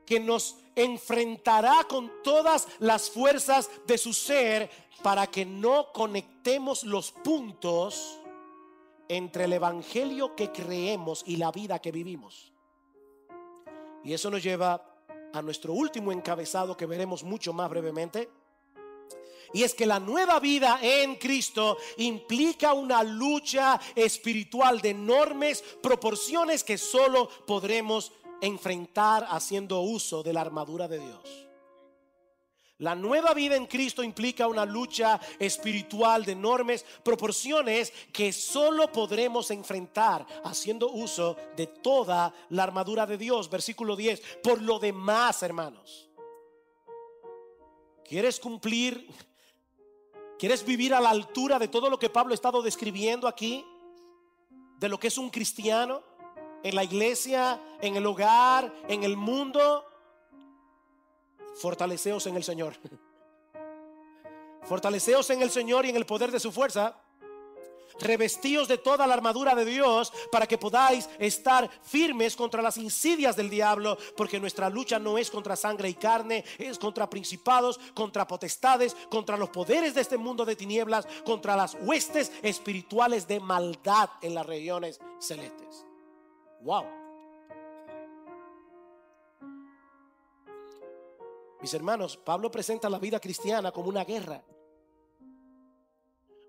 que nos enfrentará con todas las fuerzas de su ser para que no conectemos los puntos entre el evangelio que creemos y la vida que vivimos. Y eso nos lleva a nuestro último encabezado, que veremos mucho más brevemente. Y es que la nueva vida en Cristo implica una lucha espiritual de enormes proporciones que solo podremos enfrentar haciendo uso de la armadura de Dios. La nueva vida en Cristo implica una lucha espiritual de enormes proporciones que solo podremos enfrentar haciendo uso de toda la armadura de Dios. Versículo 10. Por lo demás, hermanos, ¿quieres cumplir? ¿Quieres vivir a la altura de todo lo que Pablo ha estado describiendo aquí? De lo que es un cristiano en la iglesia, en el hogar, en el mundo. Fortaleceos en el Señor. Fortaleceos en el Señor y en el poder de su fuerza. Revestíos de toda la armadura de Dios para que podáis estar firmes contra las insidias del diablo, porque nuestra lucha no es contra sangre y carne, es contra principados, contra potestades, contra los poderes de este mundo de tinieblas, contra las huestes espirituales de maldad en las regiones celestes. Wow. Mis hermanos, Pablo presenta la vida cristiana como una guerra.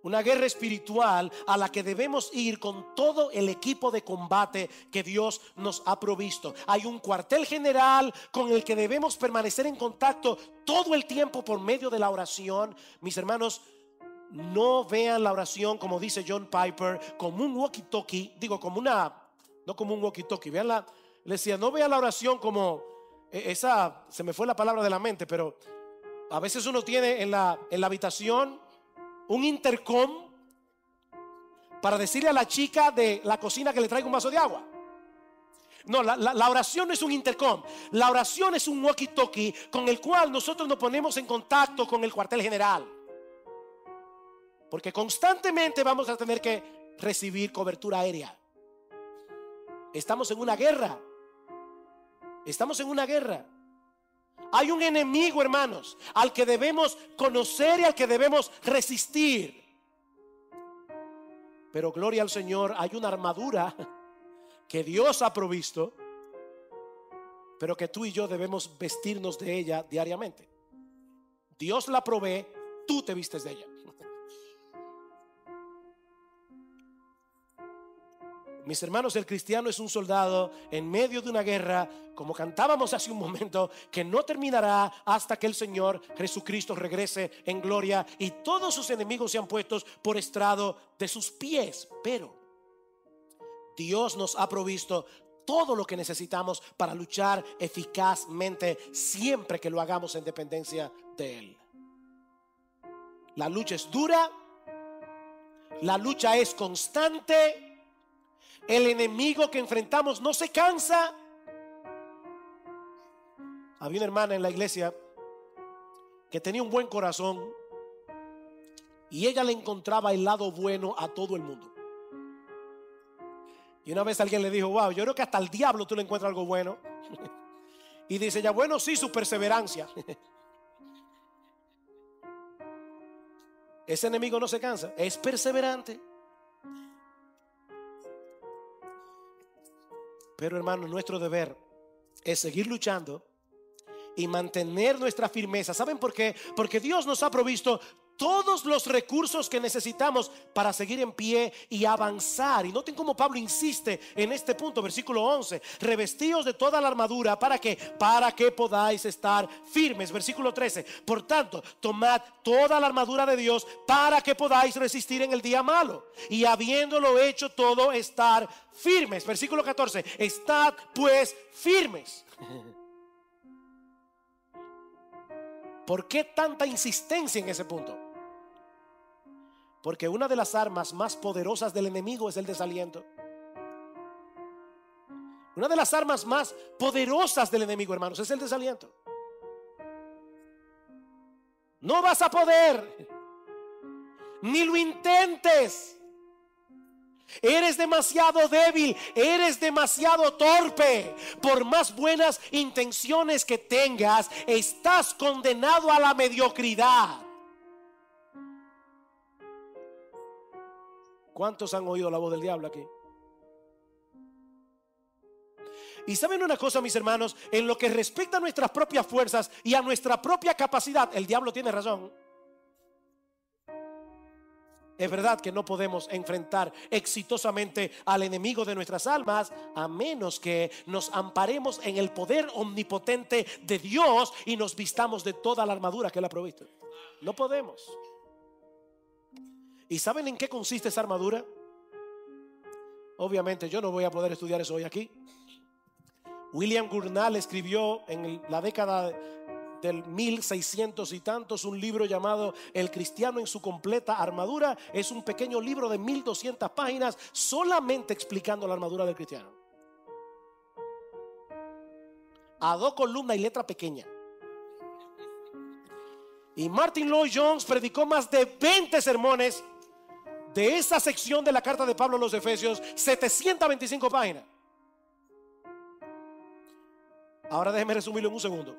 Una guerra espiritual a la que debemos ir con todo el equipo de combate que Dios nos ha provisto. Hay un cuartel general con el que debemos permanecer en contacto todo el tiempo por medio de la oración. Mis hermanos, no vean la oración, como dice John Piper, como un walkie-talkie. Digo, como no como un walkie-talkie. Veanla, le decía, no vean la oración como esa, se me fue la palabra de la mente, pero a veces uno tiene en la habitación un intercom para decirle a la chica de la cocina que le traiga un vaso de agua. No, la oración no es un intercom. La oración es un walkie-talkie con el cual nosotros nos ponemos en contacto con el cuartel general, porque constantemente vamos a tener que recibir cobertura aérea. Estamos en una guerra. Estamos en una guerra. Hay un enemigo, hermanos, al que debemos conocer y al que debemos resistir. Pero gloria al Señor, hay una armadura que Dios ha provisto, pero que tú y yo debemos vestirnos de ella diariamente. Dios la provee, tú te vistes de ella. Mis hermanos, el cristiano es un soldado en medio de una guerra, como cantábamos hace un momento, que no terminará hasta que el Señor Jesucristo regrese en gloria y todos sus enemigos sean puestos por estrado de sus pies. Pero Dios nos ha provisto todo lo que necesitamos para luchar eficazmente, siempre que lo hagamos en dependencia de Él. La lucha es dura, la lucha es constante. El enemigo que enfrentamos no se cansa. Había una hermana en la iglesia que tenía un buen corazón y ella le encontraba el lado bueno a todo el mundo. Y una vez alguien le dijo: wow, yo creo que hasta el diablo tú le encuentras algo bueno. Y dice ella: bueno, sí, su perseverancia. Ese enemigo no se cansa, es perseverante. Pero hermano, nuestro deber es seguir luchando y mantener nuestra firmeza. ¿Saben por qué? Porque Dios nos ha provisto todos los recursos que necesitamos para seguir en pie y avanzar. Y noten cómo Pablo insiste en este punto, versículo 11: revestíos de toda la armadura. ¿Para qué? Para que podáis estar firmes. Versículo 13: por tanto, tomad toda la armadura de Dios para que podáis resistir en el día malo, y habiéndolo hecho todo, estar firmes. Versículo 14: estad pues firmes. ¿Por qué tanta insistencia en ese punto? Porque una de las armas más poderosas del enemigo es el desaliento. Una de las armas más poderosas del enemigo, hermanos, es el desaliento. No vas a poder, ni lo intentes. Eres demasiado débil, eres demasiado torpe. Por más buenas intenciones que tengas, estás condenado a la mediocridad. ¿Cuántos han oído la voz del diablo aquí? Y saben una cosa, mis hermanos, en lo que respecta a nuestras propias fuerzas y a nuestra propia capacidad, el diablo tiene razón. Es verdad que no podemos enfrentar exitosamente al enemigo de nuestras almas a menos que nos amparemos en el poder omnipotente de Dios y nos vistamos de toda la armadura que Él ha provisto. No podemos. ¿Y saben en qué consiste esa armadura? Obviamente yo no voy a poder estudiar eso hoy aquí. William Gurnall escribió en la década del 1600 y tantos un libro llamado El cristiano en su completa armadura. Es un pequeño libro de 1200 páginas solamente explicando la armadura del cristiano, a 2 columnas y letra pequeña. Y Martin Lloyd-Jones predicó más de 20 sermones de esa sección de la carta de Pablo a los Efesios, 725 páginas. Ahora déjenme resumirlo en un segundo.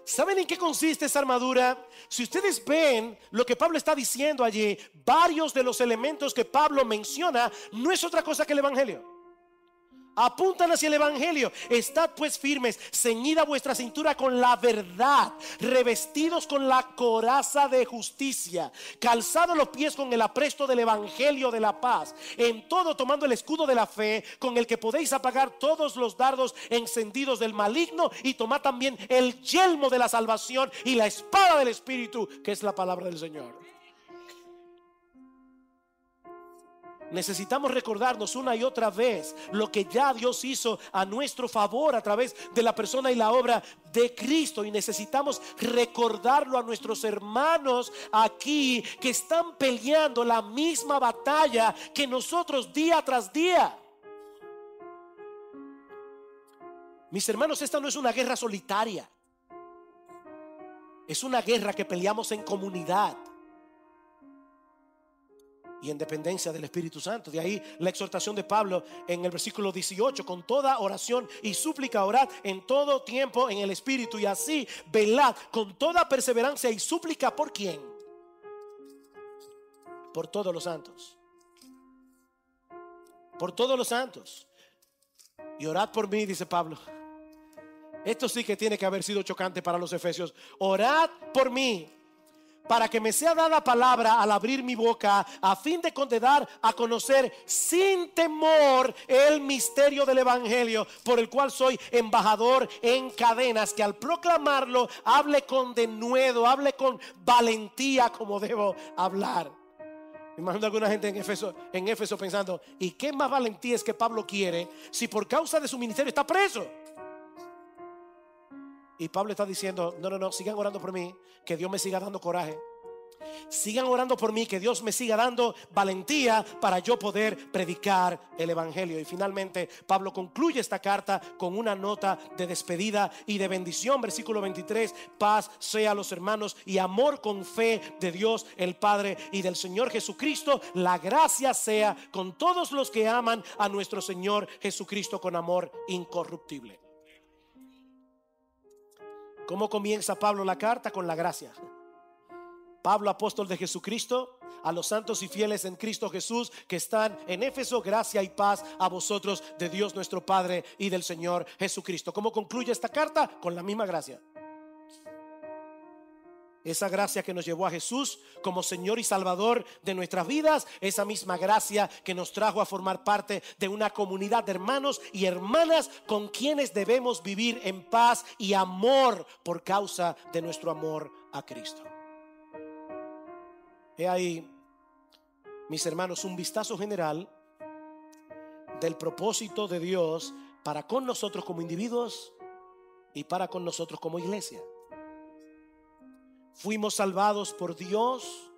¿Saben en qué consiste esa armadura? Si ustedes ven lo que Pablo está diciendo allí, varios de los elementos que Pablo menciona no es otra cosa que el evangelio. Apuntan hacia el evangelio. Estad pues firmes, ceñida vuestra cintura con la verdad, revestidos con la coraza de justicia, calzados los pies con el apresto del evangelio de la paz, en todo tomando el escudo de la fe, con el que podéis apagar todos los dardos encendidos del maligno, y tomad también el yelmo de la salvación y la espada del Espíritu, que es la palabra del Señor. Necesitamos recordarnos una y otra vez lo que ya Dios hizo a nuestro favor a través de la persona y la obra de Cristo, y necesitamos recordarlo a nuestros hermanos aquí que están peleando la misma batalla que nosotros día tras día. Mis hermanos, esta no es una guerra solitaria, es una guerra que peleamos en comunidad y en dependencia del Espíritu Santo. De ahí la exhortación de Pablo en el versículo 18: con toda oración y súplica orad en todo tiempo en el Espíritu, y así velad con toda perseverancia y súplica. ¿Por quién? Por todos los santos. Por todos los santos. Y orad por mí, dice Pablo. Esto sí que tiene que haber sido chocante para los efesios. Orad por mí, para que me sea dada palabra al abrir mi boca, a fin de dar a conocer sin temor el misterio del evangelio, por el cual soy embajador en cadenas, que al proclamarlo hable con denuedo, hable con valentía como debo hablar. Me imagino a alguna gente en Éfeso pensando: ¿y qué más valentía es que Pablo quiere si por causa de su ministerio está preso? Y Pablo está diciendo: no, sigan orando por mí, que Dios me siga dando coraje. Sigan orando por mí, que Dios me siga dando valentía para yo poder predicar el evangelio. Y finalmente Pablo concluye esta carta con una nota de despedida y de bendición. Versículo 23: paz sea a los hermanos y amor con fe de Dios el Padre y del Señor Jesucristo. La gracia sea con todos los que aman a nuestro Señor Jesucristo con amor incorruptible. ¿Cómo comienza Pablo la carta? Con la gracia. Pablo, apóstol de Jesucristo, a los santos y fieles en Cristo Jesús que están en Éfeso: gracia y paz a vosotros de Dios nuestro Padre y del Señor Jesucristo. ¿Cómo concluye esta carta? Con la misma gracia. Esa gracia que nos llevó a Jesús como Señor y Salvador de nuestras vidas, esa misma gracia que nos trajo a formar parte de una comunidad de hermanos y hermanas con quienes debemos vivir en paz y amor por causa de nuestro amor a Cristo. He ahí, mis hermanos, un vistazo general del propósito de Dios para con nosotros como individuos y para con nosotros como iglesia. Fuimos salvados por Dios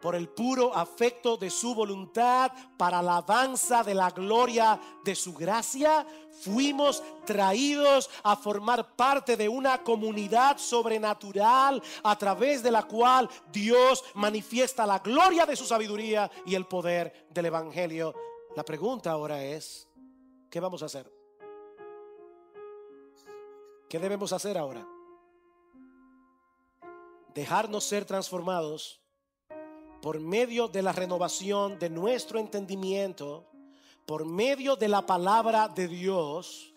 por el puro afecto de su voluntad para la alabanza de la gloria de su gracia. Fuimos traídos a formar parte de una comunidad sobrenatural a través de la cual Dios manifiesta la gloria de su sabiduría y el poder del evangelio. La pregunta ahora es, ¿qué vamos a hacer? ¿Qué debemos hacer ahora? Dejarnos ser transformados por medio de la renovación de nuestro entendimiento, por medio de la palabra de Dios,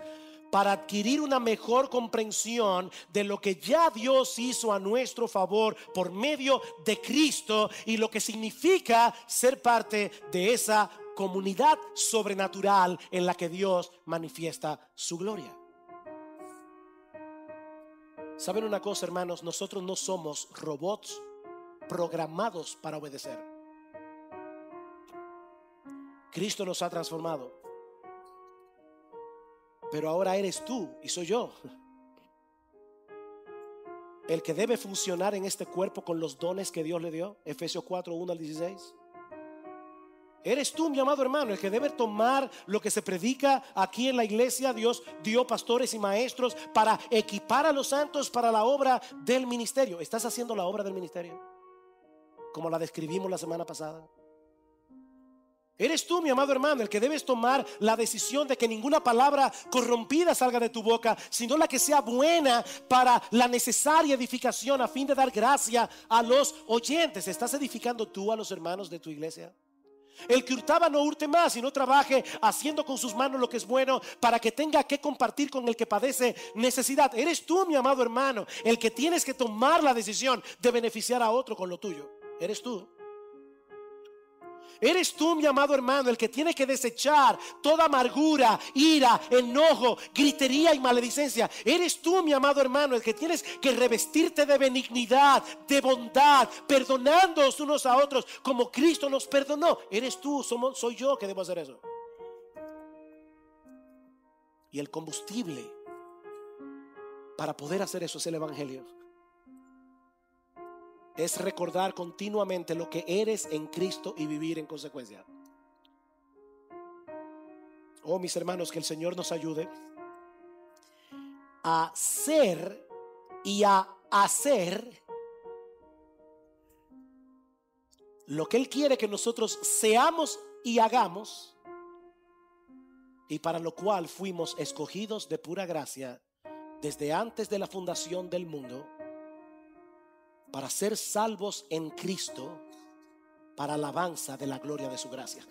para adquirir una mejor comprensión de lo que ya Dios hizo a nuestro favor por medio de Cristo y lo que significa ser parte de esa comunidad sobrenatural en la que Dios manifiesta su gloria. ¿Saben una cosa, hermanos? Nosotros no somos robots programados para obedecer. Cristo nos ha transformado, pero ahora eres tú y soy yo el que debe funcionar en este cuerpo con los dones que Dios le dio. Efesios 4, 1 al 16. Eres tú, mi amado hermano, el que debe tomar lo que se predica aquí en la iglesia. Dios dio pastores y maestros para equipar a los santos para la obra del ministerio. ¿Estás haciendo la obra del ministerio como la describimos la semana pasada? Eres tú, mi amado hermano, el que debes tomar la decisión de que ninguna palabra corrompida salga de tu boca, sino la que sea buena para la necesaria edificación a fin de dar gracia a los oyentes. ¿Estás edificando tú a los hermanos de tu iglesia? El que hurtaba no hurte más, sino trabaje haciendo con sus manos lo que es bueno, para que tenga que compartir con el que padece necesidad. Eres tú, mi amado hermano, el que tienes que tomar la decisión de beneficiar a otro con lo tuyo. Eres tú. Eres tú, mi amado hermano, el que tiene que desechar toda amargura, ira, enojo, gritería y maledicencia. Eres tú, mi amado hermano, el que tienes que revestirte de benignidad, de bondad, perdonándonos unos a otros como Cristo nos perdonó. Eres tú, soy yo que debo hacer eso. Y el combustible para poder hacer eso es el evangelio. Es recordar continuamente lo que eres en Cristo y vivir en consecuencia. Oh, mis hermanos, que el Señor nos ayude a ser y a hacer lo que Él quiere que nosotros seamos y hagamos, y para lo cual fuimos escogidos de pura gracia desde antes de la fundación del mundo, para ser salvos en Cristo, para alabanza de la gloria de su gracia.